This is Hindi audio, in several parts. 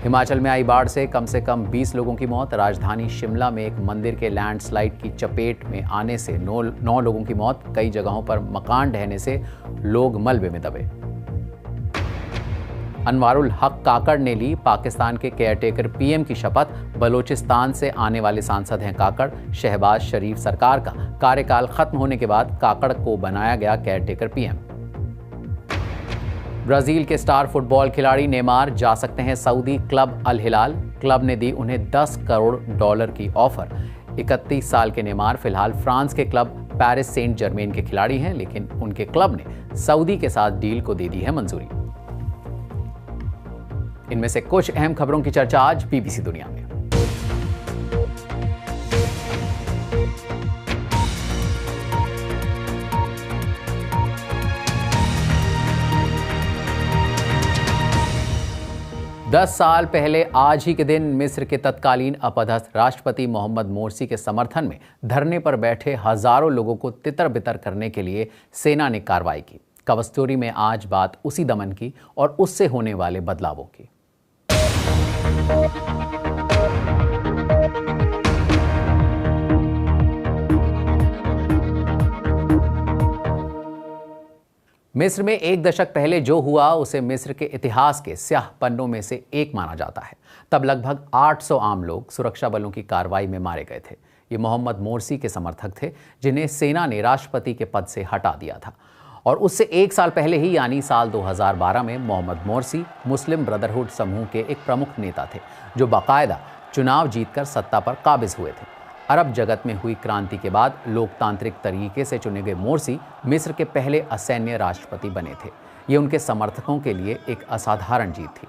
हिमाचल में आई बाढ़ से कम 20 लोगों की मौत। राजधानी शिमला में एक मंदिर के लैंडस्लाइड की चपेट में आने से 9 लोगों की मौत। कई जगहों पर मकान ढहने से लोग मलबे में दबे। अनवारुल हक काकड़ ने ली पाकिस्तान के केयरटेकर पीएम की शपथ। बलूचिस्तान से आने वाले सांसद हैं काकड़। शहबाज शरीफ सरकार का कार्यकाल खत्म होने के बाद काकड़ को बनाया गया केयरटेकर पीएम। ब्राजील के स्टार फुटबॉल खिलाड़ी नेमार जा सकते हैं सऊदी क्लब अल हिलाल। क्लब ने दी उन्हें $10 करोड़ की ऑफर। 31 साल के नेमार फिलहाल फ्रांस के क्लब पेरिस सेंट जर्मेन के खिलाड़ी हैं, लेकिन उनके क्लब ने सऊदी के साथ डील को दे दी है मंजूरी। इनमें से कुछ अहम खबरों की चर्चा आज बीबीसी दुनिया में। दस साल पहले आज ही के दिन मिस्र के तत्कालीन अपदस्थ राष्ट्रपति मोहम्मद मोर्सी के समर्थन में धरने पर बैठे हजारों लोगों को तितर बितर करने के लिए सेना ने कार्रवाई की। कवर स्टोरी में आज बात उसी दमन की और उससे होने वाले बदलावों की। मिस्र में एक दशक पहले जो हुआ उसे मिस्र के इतिहास के स्याह पन्नों में से एक माना जाता है। तब लगभग 800 आम लोग सुरक्षा बलों की कार्रवाई में मारे गए थे। ये मोहम्मद मोर्सी के समर्थक थे, जिन्हें सेना ने राष्ट्रपति के पद से हटा दिया था। और उससे एक साल पहले ही यानी साल 2012 में मोहम्मद मोर्सी मुस्लिम ब्रदरहुड समूह के एक प्रमुख नेता थे, जो बाकायदा चुनाव जीतकर सत्ता पर काबिज हुए थे। अरब जगत में हुई क्रांति के बाद लोकतांत्रिक तरीके से चुने गए मोर्सी मिस्र के पहले असैन्य राष्ट्रपति बने थे। ये उनके समर्थकों के लिए एक असाधारण जीत थी।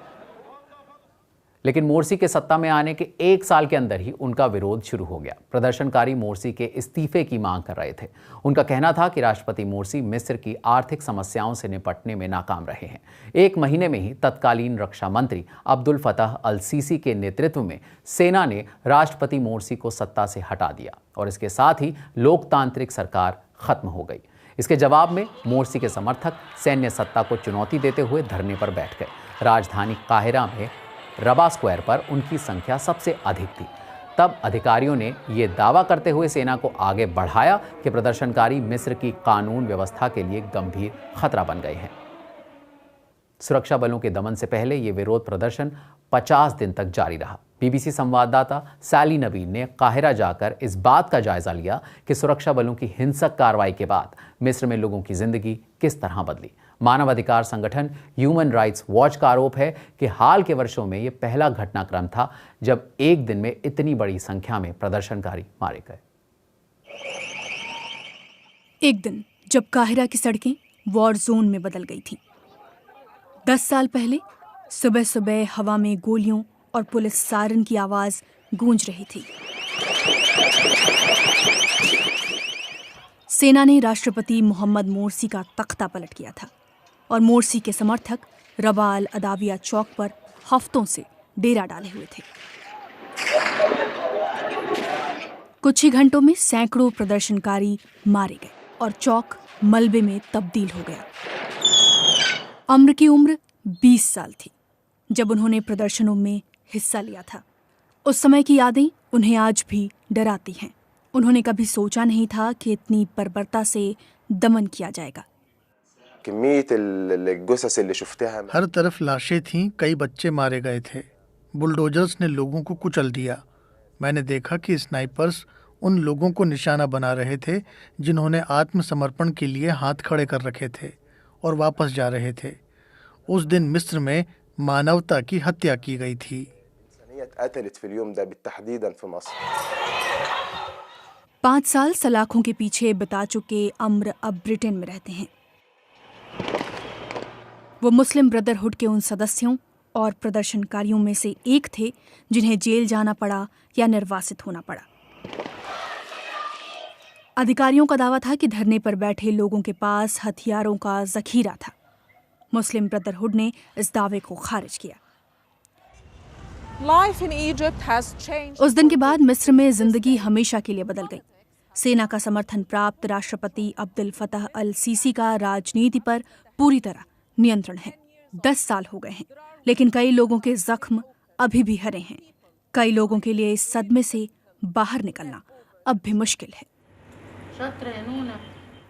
लेकिन मोर्सी के सत्ता में आने के एक साल के अंदर ही उनका विरोध शुरू हो गया। प्रदर्शनकारी मोर्सी के इस्तीफे की मांग कर रहे थे। उनका कहना था कि राष्ट्रपति मोर्सी मिस्र की आर्थिक समस्याओं से निपटने में नाकाम रहे हैं। एक महीने में ही तत्कालीन रक्षा मंत्री अब्दुल फतह अल सीसी के नेतृत्व में सेना ने राष्ट्रपति मोर्सी को सत्ता से हटा दिया और इसके साथ ही लोकतांत्रिक सरकार खत्म हो गई। इसके जवाब में मोर्सी के समर्थक सैन्य सत्ता को चुनौती देते हुए धरने पर बैठ गए। राजधानी काहिरा में रबा स्क्वायर पर उनकी संख्या सबसे अधिक थी। तब अधिकारियों ने यह दावा करते हुए सेना को आगे बढ़ाया कि प्रदर्शनकारी मिस्र की कानून व्यवस्था के लिए गंभीर खतरा बन गए हैं। सुरक्षा बलों के दमन से पहले यह विरोध प्रदर्शन 50 दिन तक जारी रहा। बीबीसी संवाददाता सैली नवीन ने काहिरा जाकर इस बात का जायजा लिया कि सुरक्षा बलों की हिंसक कार्रवाई के बाद मिस्र में लोगों की जिंदगी किस तरह बदली। मानवाधिकार संगठन ह्यूमन राइट्स वॉच का आरोप है कि हाल के वर्षों में यह पहला घटनाक्रम था जब एक दिन में इतनी बड़ी संख्या में प्रदर्शनकारी मारे गए। एक दिन जब काहिरा की सड़कें वॉर जोन में बदल गई थीं। 10 साल पहले सुबह सुबह हवा में गोलियों और पुलिस सायरन की आवाज गूंज रही थी। सेना ने राष्ट्रपति मोहम्मद मोर्सी का तख्ता पलट किया था और मोर्सी के समर्थक रबा अल अदाविया चौक पर हफ्तों से डेरा डाले हुए थे। कुछ ही घंटों में सैकड़ों प्रदर्शनकारी मारे गए और चौक मलबे में तब्दील हो गया। अम्र की उम्र 20 साल थी जब उन्होंने प्रदर्शनों में हिस्सा लिया था। उस समय की यादें उन्हें आज भी डराती हैं। उन्होंने कभी सोचा नहीं था कि इतनी बर्बरता से दमन किया जाएगा। हर तरफ लाशें थीं, कई बच्चे मारे गए थे। बुलडोजर्स ने लोगों को कुचल दिया। मैंने देखा कि स्नाइपर्स उन लोगों को निशाना बना रहे थे जिन्होंने आत्मसमर्पण के लिए हाथ खड़े कर रखे थे और वापस जा रहे थे। उस दिन मिस्र में मानवता की हत्या की गई थी। 5 साल सलाखों के पीछे बिता चुके अम्र अब ब्रिटेन में रहते हैं। वो मुस्लिम ब्रदरहुड के उन सदस्यों और प्रदर्शनकारियों में से एक थे जिन्हें जेल जाना पड़ा या निर्वासित होना पड़ा। अधिकारियों का दावा था कि धरने पर बैठे लोगों के पास हथियारों का जखीरा था। मुस्लिम ब्रदरहुड ने इस दावे को खारिज किया। उस दिन के बाद मिस्र में जिंदगी हमेशा के लिए बदल गई। सेना का समर्थन प्राप्त राष्ट्रपति अब्दुल फतह अल सीसी का राजनीति पर पूरी तरह नियंत्रण है। 10 साल हो गए हैं, लेकिन कई लोगों के जख्म अभी भी हरे हैं। कई लोगों के लिए इस सदमे से बाहर निकलना अब भी मुश्किल है।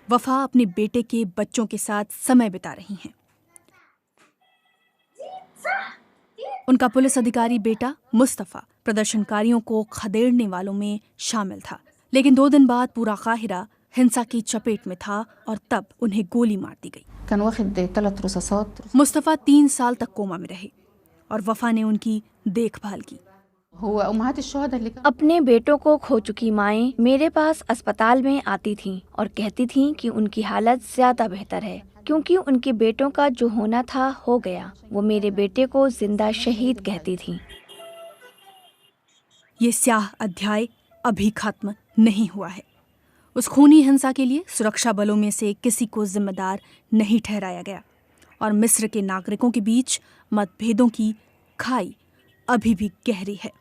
वफा अपने बेटे के बच्चों के साथ समय बिता रही हैं। उनका पुलिस अधिकारी बेटा मुस्तफा प्रदर्शनकारियों को खदेड़ने वालों में शामिल था, लेकिन 2 दिन बाद पूरा काहिरा हिंसा की चपेट में था और तब उन्हें गोली मार दी गई। मुस्तफा 3 साल तक कोमा में रहे और वफा ने उनकी देखभाल की। अपने बेटों को खो चुकी माएं मेरे पास अस्पताल में आती थीं और कहती थीं कि उनकी हालत ज्यादा बेहतर है क्योंकि उनके बेटों का जो होना था हो गया। वो मेरे बेटे को जिंदा शहीद कहती थीं। ये स्याह अध्याय अभी खत्म नहीं हुआ है। उस खूनी हिंसा के लिए सुरक्षा बलों में से किसी को जिम्मेदार नहीं ठहराया गया और मिस्र के नागरिकों के बीच मतभेदों की खाई अभी भी गहरी है।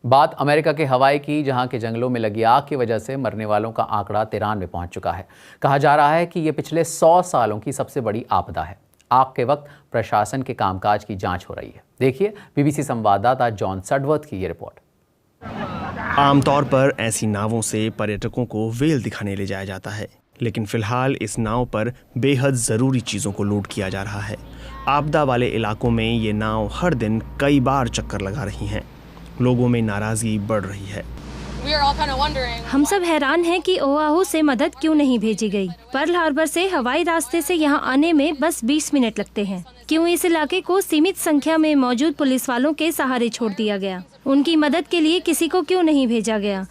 बात अमेरिका के हवाई की, जहां के जंगलों में लगी आग की वजह से मरने वालों का आंकड़ा 93 में पहुंच चुका है। कहा जा रहा है कि यह पिछले 100 सालों की सबसे बड़ी आपदा है। आग के वक्त प्रशासन के कामकाज की जांच हो रही है। देखिए बीबीसी संवाददाता जॉन सडवर्थ की ये रिपोर्ट। आमतौर पर ऐसी नावों से पर्यटकों को व्हेल दिखाने ले जाया जाता है, लेकिन फिलहाल इस नाव पर बेहद ज़रूरी चीज़ों को लूट किया जा रहा है। आपदा वाले इलाकों में ये नाव हर दिन कई बार चक्कर लगा रही हैं। लोगों में नाराज़गी बढ़ रही है। हम सब हैरान हैं कि ओआहू से मदद क्यों नहीं भेजी गई। पर्ल हार्बर से हवाई रास्ते से यहाँ आने में बस 20 मिनट लगते हैं। क्यों इस इलाके को सीमित संख्या में मौजूद पुलिस वालों के सहारे छोड़ दिया गया? उनकी मदद के लिए किसी को क्यों नहीं भेजा गया?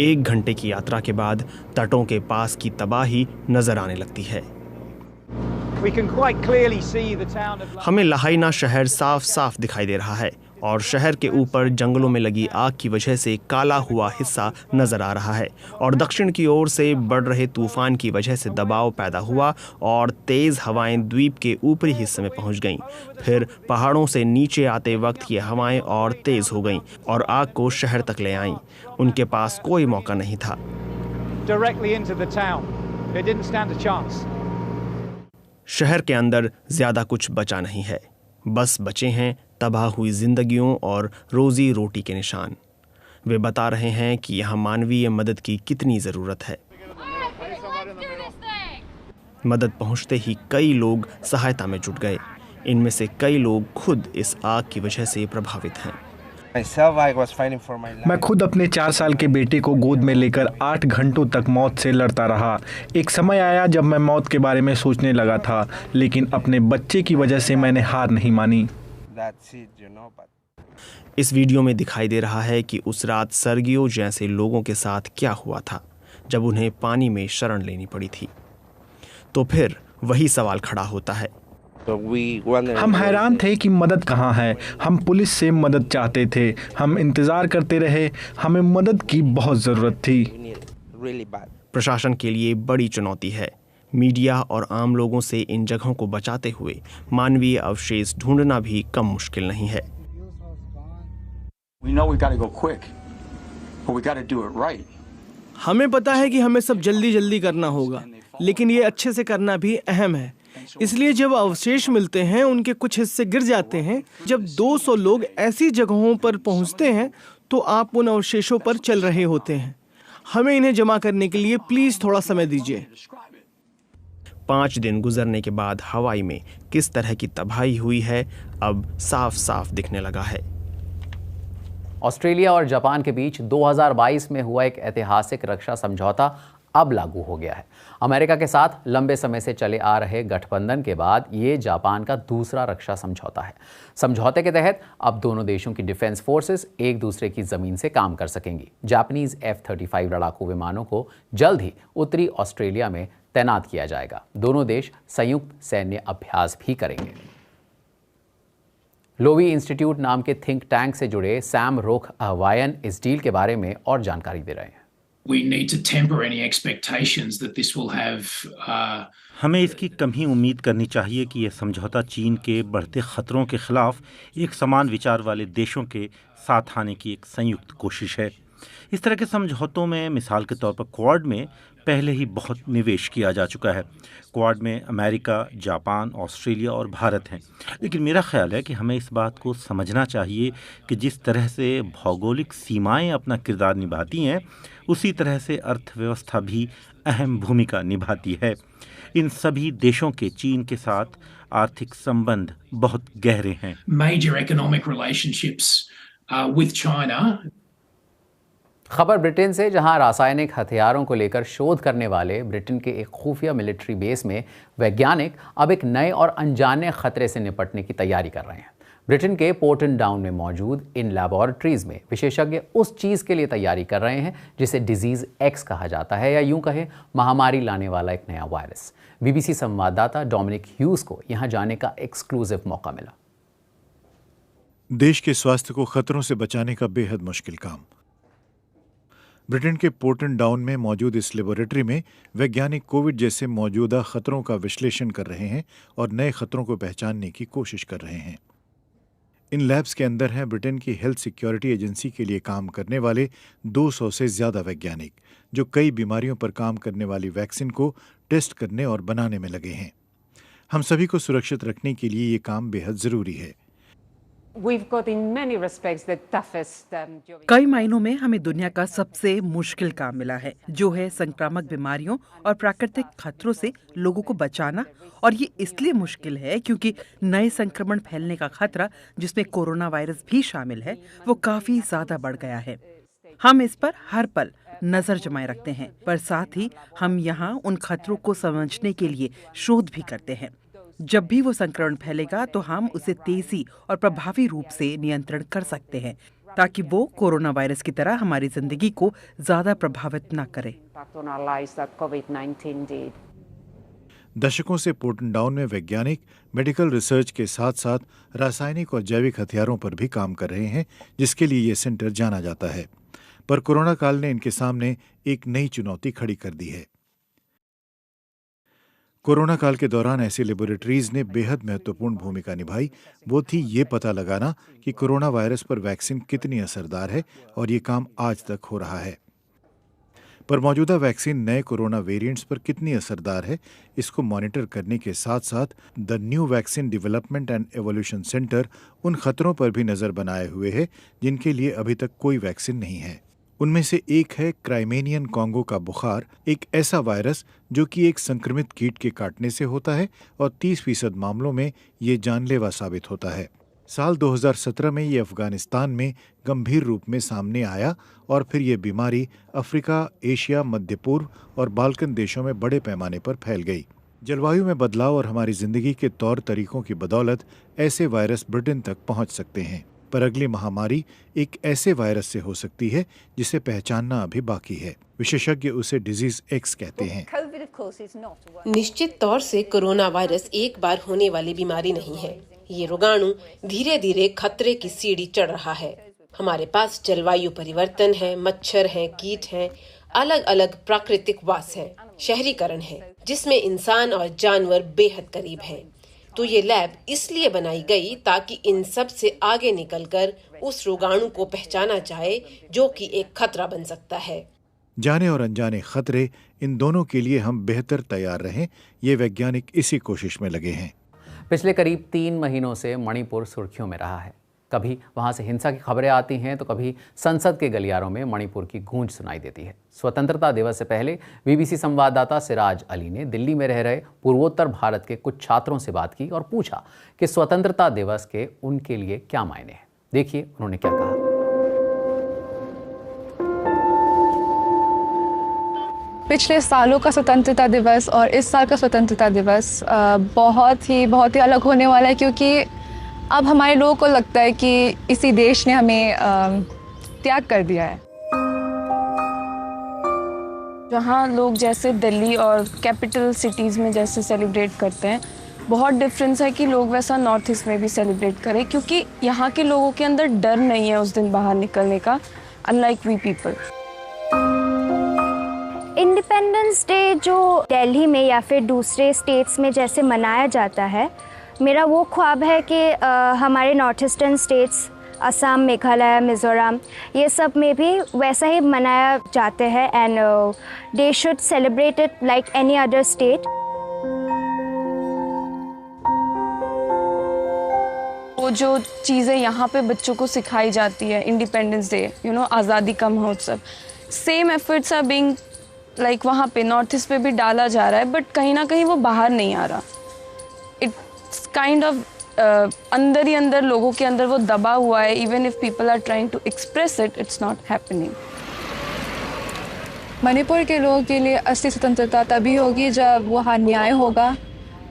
1 घंटे की यात्रा के बाद तटों के पास की तबाही नजर आने लगती है। हमें लाहाइना शहर साफ साफ दिखाई दे रहा है और शहर के ऊपर जंगलों में लगी आग की वजह से काला हुआ हिस्सा नजर आ रहा है और दक्षिण की ओर से बढ़ रहे तूफान की वजह से दबाव पैदा हुआ और तेज हवाएं द्वीप के ऊपरी हिस्से में पहुंच गईं। फिर पहाड़ों से नीचे आते वक्त ये हवाएं और तेज हो गईं और आग को शहर तक ले आईं। उनके पास कोई मौका नहीं था। शहर के अंदर ज्यादा कुछ बचा नहीं है, बस बचे हैं तबाह हुई जिंदगियों और रोजी रोटी के निशान। वे बता रहे हैं कि यहाँ मानवीय मदद की कितनी ज़रूरत है। मदद पहुँचते ही कई लोग सहायता में जुट गए। इनमें से कई लोग खुद इस आग की वजह से प्रभावित हैं। मैं खुद अपने 4 साल के बेटे को गोद में लेकर 8 घंटों तक मौत से लड़ता रहा। एक समय आया जब मैं मौत के बारे में सोचने लगा था, लेकिन अपने बच्चे की वजह से मैंने हार नहीं मानी। इस वीडियो में दिखाई दे रहा है कि उस रात सर्गियो जैसे लोगों के साथ क्या हुआ था जब उन्हें पानी में शरण लेनी पड़ी थी। तो फिर वही सवाल खड़ा होता है। हम हैरान थे कि मदद कहाँ है। हम पुलिस से मदद चाहते थे, हम इंतजार करते रहे। हमें मदद की बहुत ज़रूरत थी। प्रशासन के लिए बड़ी चुनौती है। मीडिया और आम लोगों से इन जगहों को बचाते हुए मानवीय अवशेष ढूंढना भी कम मुश्किल नहीं है। हमें पता है कि हमें सब जल्दी जल्दी करना होगा, लेकिन ये अच्छे से करना भी अहम है। इसलिए जब अवशेष मिलते हैं, उनके कुछ हिस्से गिर जाते हैं। जब 200 लोग ऐसी जगहों पर पहुंचते हैं तो आप उन अवशेषों पर चल रहे होते हैं। हमें इन्हें जमा करने के लिए प्लीज थोड़ा समय दीजिए। 5 दिन गुजरने के बाद हवाई में किस तरह की तबाही हुई है अब साफ साफ दिखने लगा है। ऑस्ट्रेलिया और जापान के बीच 2022 में हुआ एक ऐतिहासिक रक्षा समझौता अब लागू हो गया है। अमेरिका के साथ लंबे समय से चले आ रहे गठबंधन के बाद ये जापान का दूसरा रक्षा समझौता है। समझौते के तहत अब दोनों देशों की डिफेंस फोर्सेस एक दूसरे की जमीन से काम कर सकेंगी। जापानीज F-35 लड़ाकू विमानों को जल्द ही उत्तरी ऑस्ट्रेलिया में तैनात किया जाएगा। दोनों देश संयुक्त सैन्य अभ्यास भी करेंगे। लोवी इंस्टीट्यूट नाम के थिंक टैंक से जुड़े सैम रोख अहवायन इस डील के बारे में और जानकारी दे रहे हैं। We need to temper any expectations that this will have. हमें इसकी कम ही उम्मीद करनी चाहिए कि यह समझौता चीन के बढ़ते खतरों के खिलाफ एक समान विचार वाले देशों के साथ आने की एक संयुक्त कोशिश है। इस तरह के समझौतों में मिसाल के तौर पर क्वाड में पहले ही बहुत निवेश किया जा चुका है। क्वाड में अमेरिका, जापान, ऑस्ट्रेलिया और भारत हैं। लेकिन मेरा ख्याल है कि हमें इस बात को समझना चाहिए कि जिस तरह से भौगोलिक सीमाएं अपना किरदार निभाती हैं, उसी तरह से अर्थव्यवस्था भी अहम भूमिका निभाती है। इन सभी देशों के चीन के साथ आर्थिक संबंध बहुत गहरे हैं। Major economic relationships with China. खबर ब्रिटेन से, जहां रासायनिक हथियारों को लेकर शोध करने वाले ब्रिटेन के एक खुफिया मिलिट्री बेस में वैज्ञानिक अब एक नए और अनजाने खतरे से निपटने की तैयारी कर रहे हैं। ब्रिटेन के पोर्टन डाउन में मौजूद इन लैबोरेटरीज में विशेषज्ञ उस चीज़ के लिए तैयारी कर रहे हैं जिसे डिजीज एक्स कहा जाता है, या यूं कहें महामारी लाने वाला एक नया वायरस। BBC संवाददाता डोमिनिक ह्यूज को यहां जाने का एक्सक्लूसिव मौका मिला। देश के स्वास्थ्य को खतरों से बचाने का बेहद मुश्किल काम। ब्रिटेन के पोर्टन डाउन में मौजूद इस लेबोरेटरी में वैज्ञानिक कोविड जैसे मौजूदा खतरों का विश्लेषण कर रहे हैं और नए खतरों को पहचानने की कोशिश कर रहे हैं। इन लैब्स के अंदर हैं ब्रिटेन की हेल्थ सिक्योरिटी एजेंसी के लिए काम करने वाले 200 से ज़्यादा वैज्ञानिक, जो कई बीमारियों पर काम करने वाली वैक्सीन को टेस्ट करने और बनाने में लगे हैं। हम सभी को सुरक्षित रखने के लिए ये काम बेहद ज़रूरी है। कई मायनों में हमें दुनिया का सबसे मुश्किल काम मिला है, जो है संक्रामक बीमारियों और प्राकृतिक खतरों से लोगों को बचाना। और ये इसलिए मुश्किल है क्योंकि नए संक्रमण फैलने का खतरा, जिसमें कोरोना वायरस भी शामिल है, वो काफी ज्यादा बढ़ गया है। हम इस पर हर पल नजर जमाए रखते हैं, पर साथ ही हम यहाँ उन खतरों को समझने के लिए शोध भी करते हैं। जब भी वो संक्रमण फैलेगा तो हम उसे तेजी और प्रभावी रूप से नियंत्रण कर सकते हैं, ताकि वो कोरोना वायरस की तरह हमारी जिंदगी को ज्यादा प्रभावित न करे। दशकों से पोर्टन डाउन में वैज्ञानिक मेडिकल रिसर्च के साथ साथ रासायनिक और जैविक हथियारों पर भी काम कर रहे हैं, जिसके लिए ये सेंटर जाना जाता है। पर कोरोना काल ने इनके सामने एक नई चुनौती खड़ी कर दी है। कोरोना काल के दौरान ऐसी लेबोरेटरीज ने बेहद महत्वपूर्ण भूमिका निभाई। वो थी ये पता लगाना कि कोरोना वायरस पर वैक्सीन कितनी असरदार है, और ये काम आज तक हो रहा है। पर मौजूदा वैक्सीन नए कोरोना वेरिएंट्स पर कितनी असरदार है, इसको मॉनिटर करने के साथ साथ the new vaccine development and evolution centre उन खतरों पर भी नज़र बनाए हुए है जिनके लिए अभी तक कोई वैक्सीन नहीं है। उनमें से एक है क्राइमेनियन कॉन्गो का बुखार, एक ऐसा वायरस जो कि एक संक्रमित कीट के काटने से होता है और 30% मामलों में ये जानलेवा साबित होता है। साल 2017 में ये अफगानिस्तान में गंभीर रूप में सामने आया और फिर ये बीमारी अफ्रीका, एशिया, मध्य पूर्व और बाल्कन देशों में बड़े पैमाने पर फैल गई। जलवायु में बदलाव और हमारी जिंदगी के तौर तरीकों की बदौलत ऐसे वायरस ब्रिटेन तक पहुंच सकते हैं, पर अगली महामारी एक ऐसे वायरस से हो सकती है जिसे पहचानना अभी बाकी है। विशेषज्ञ उसे डिजीज एक्स कहते हैं। निश्चित तौर से कोरोना वायरस एक बार होने वाली बीमारी नहीं है। ये रोगाणु धीरे धीरे खतरे की सीढ़ी चढ़ रहा है। हमारे पास जलवायु परिवर्तन है, मच्छर हैं, कीट हैं, अलग अलग प्राकृतिक वास है, शहरीकरण है, जिसमें इंसान और जानवर बेहद करीब हैं। तो ये लैब इसलिए बनाई गई ताकि इन सब से आगे निकलकर उस रोगाणु को पहचाना जाए जो कि एक खतरा बन सकता है। जाने और अनजाने खतरे, इन दोनों के लिए हम बेहतर तैयार रहें, ये वैज्ञानिक इसी कोशिश में लगे हैं। पिछले करीब 3 महीनों से मणिपुर सुर्खियों में रहा है। कभी वहाँ से हिंसा की खबरें आती हैं तो कभी संसद के गलियारों में मणिपुर की गूंज सुनाई देती है। स्वतंत्रता दिवस से पहले BBC संवाददाता सिराज अली ने दिल्ली में रह रहे पूर्वोत्तर भारत के कुछ छात्रों से बात की और पूछा कि स्वतंत्रता दिवस के उनके लिए क्या मायने हैं। देखिए उन्होंने क्या कहा। पिछले सालों का स्वतंत्रता दिवस और इस साल का स्वतंत्रता दिवस बहुत ही अलग होने वाला है, क्योंकि अब हमारे लोगों को लगता है कि इसी देश ने हमें त्याग कर दिया है। जहाँ लोग जैसे दिल्ली और कैपिटल सिटीज़ में जैसे सेलिब्रेट करते हैं, बहुत डिफरेंस है कि लोग वैसा नॉर्थ ईस्ट में भी सेलिब्रेट करें, क्योंकि यहाँ के लोगों के अंदर डर नहीं है उस दिन बाहर निकलने का, unlike we people. Independence day जो दिल्ली में या फिर दूसरे स्टेट्स में जैसे मनाया जाता है, मेरा वो ख्वाब है कि हमारे north eastern states Assam, Meghalaya, Mizoram, ये सब में भी वैसा ही मनाया जाते हैं and they should celebrate it like any other state. वो जो चीज़ें यहाँ पे बच्चों को सिखाई जाती है, इंडिपेंडेंस डे, आज़ादी का महोत्सव, same efforts are being like वहाँ पे नॉर्थ ईस्ट पे भी डाला जा रहा है, बट कहीं ना कहीं वो बाहर नहीं आ रहा। इट्स काइंड ऑफ अंदर ही अंदर लोगों के अंदर वो दबा हुआ है। Even if people are trying to express it, it's not happening. Manipur के लोगों के लिए असली स्वतंत्रता तभी होगी जब वहाँ न्याय होगा,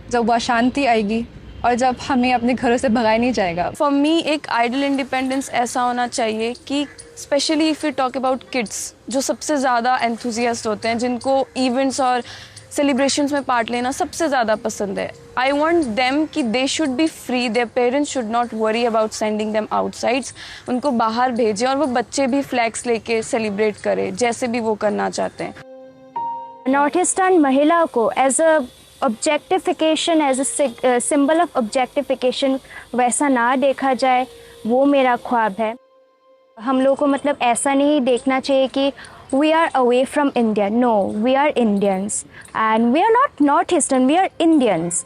जब वहाँ शांति आएगी और जब हमें अपने घरों से भगाया नहीं जाएगा। फॉर मी एक आइडियल इंडिपेंडेंस ऐसा होना चाहिए कि specially if you talk about kids, जो सबसे ज़्यादा एंथुजियास्ट होते हैं, जिनको इवेंट्स और सेलिब्रेशंस में पार्ट लेना सबसे ज़्यादा पसंद है, आई वॉन्ट देम कि they should be free, their parents should not worry about sending them outsides. उनको बाहर भेजें और वो बच्चे भी फ्लैग्स लेके सेलिब्रेट करें जैसे भी वो करना चाहते हैं। नॉर्थ ईस्टर्न महिला को as a objectification, as a symbol of objectification वैसा ना देखा जाए, वो मेरा ख्वाब है। हम लोग को मतलब ऐसा नहीं देखना चाहिए कि we are away from India. No, we are Indians and we are not north eastern, we are Indians.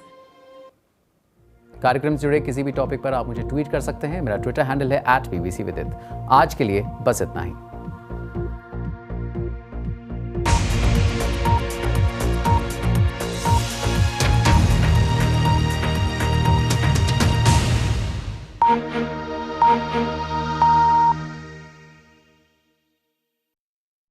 कार्यक्रम से जुड़े किसी भी टॉपिक पर आप मुझे ट्वीट कर सकते हैं। मेरा ट्विटर हैंडल है @bbcvidit। आज के लिए बस इतना ही।